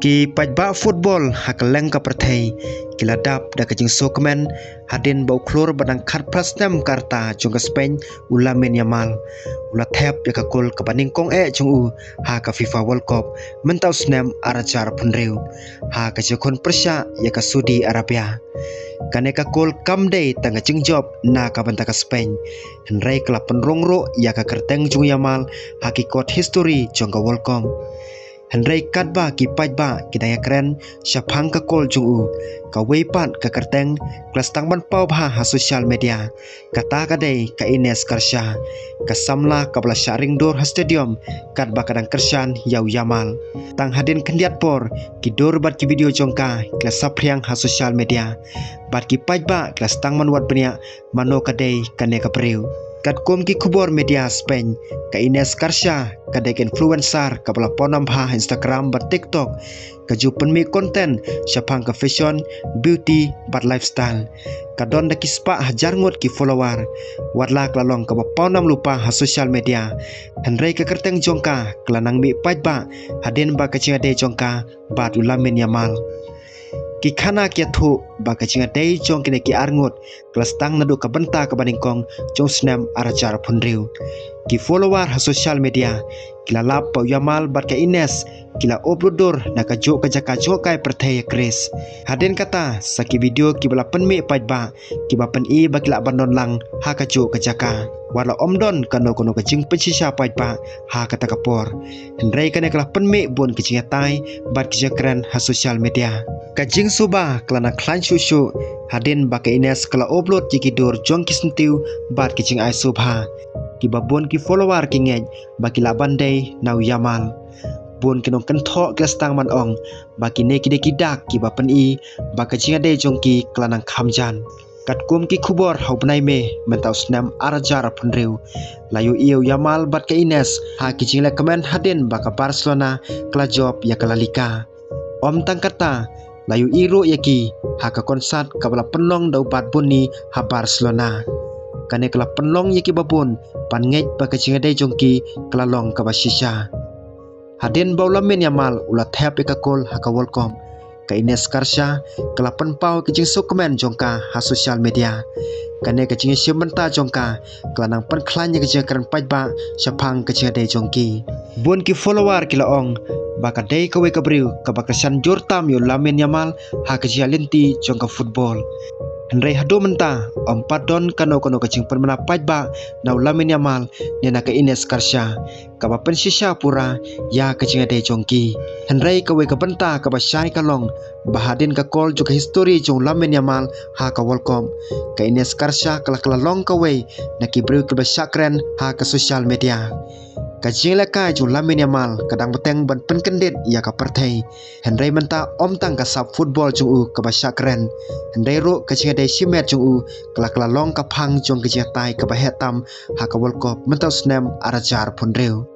Ki pajba football hakaleng ka perthei kiladap da kajing sokmen hadin bau klor badang khat prasnem karta chung Spain ulamin yamal ula thep ya ka kol ka baning kong chung u ha ka FIFA World Cup mentau snem arajar punreu ha ka jekon persya ya ka Saudi Arabia kane ka kol kamdei tanga jing job na ka banta ka Spain henrei kala penrongro ya ka kerteng chung yamal hakikot history chung ka World Cup Henry kadba ki pajba ki daya keren syapang ka kol jungu ka weipat ka kerteng klas tangban pau bah ha social media kata kadai ka Ines Karsha ka samla ka bala sharing dor ha stadium kadba kadang kersan yau yamal tang hadin kendiat por ki dor bat ki video jongka klas sapriang ha social media bat ki pajba klas tangman wat benia mano kadai kane ka priu kat kom ki kubor media Spain ka Ines Karsha kadek influencer ka bala ponam ha Instagram bat TikTok ka ju penmi konten syapang ka fashion beauty bat lifestyle ka don da kispa hajar ngot ki follower watla klalong ka ponam lupa ha social media henrei ka kerteng jongka klanang mi pajba hadin ba ka cingade jongka bat ulamin yamal ki khana kia thu ba ka chinga dei chong kine ki arngot klas tang nadu ka banta ka baningkong chong snam arajar phunriu ki follower ha social media kila lap pau yamal bat ka Ines kila uploadur na ka jo ka jaka jo kai perthai kris hadin kata saki video ki bala penmi pajba ki ba pen I ba kila bandon lang ha ka jo ka jaka wala omdon kano kono ka jing pensisa pajba ha kata kapor henrei kane kala penmi bon ki jinga tai bat ki jakran ha social media ka jing suba klana klan shushu hadin ba ka Ines kala upload jiki dor jong kisentiu bat ki jing ai subha ki babon ki follower ki ngej ba ki labandai nau yamal bon kinong kentho klas tang man ong ba ki ne ki de ki dak ki ba pen I ba ka jinga de jong ki klanang khamjan kat kum ki khubor hau banai me mentau snam arajar phunreu layu iu yamal bat ka Ines ha ki jingla comment hadin ba ka Barcelona kala job ya kala lika om tang kata layu iro yaki ha ka konsat ka bala penlong dau bat bunni ha Barcelona kane kala penlong yaki babun pan ngej ba ka jinga de jongki kala long ka basisha hadin baulamin yamal ula thep ka kol ha ka World Cup ka Ines Karsha kala penpau ke jing sokmen jongka ha social media kane ka jing simenta jongka kala nang pen klanya ke jakaran pajba syapang ke jade jongki bun ki follower kila ong baka dei ka we ka briu ka bakasan jortam yo lamin yamal ha ke jalinti jongka football henrei hado menta empat don kano ka jing permana pajba na lamin yamal nena ka Ines Karsha ka ba pen sisa pura ya ka jing ade jongki henrei ka we ka benta ka ba syai kalong bahadin ka kol juga history jong lamin yamal ha ka World Cup ka Ines Karsha kala long ka we na ki briu ka ba syakren ha ka social media ka jingla ka jong lamin yamal kadang beteng ban penkendit ya ka perthai henrei menta om tang ka sap football jong u ka ba syakren henrei ro ka jingade simet jong u kala long ka phang jong ka tai ka ba hetam ha ka World Cup mentau snam arajar phunreu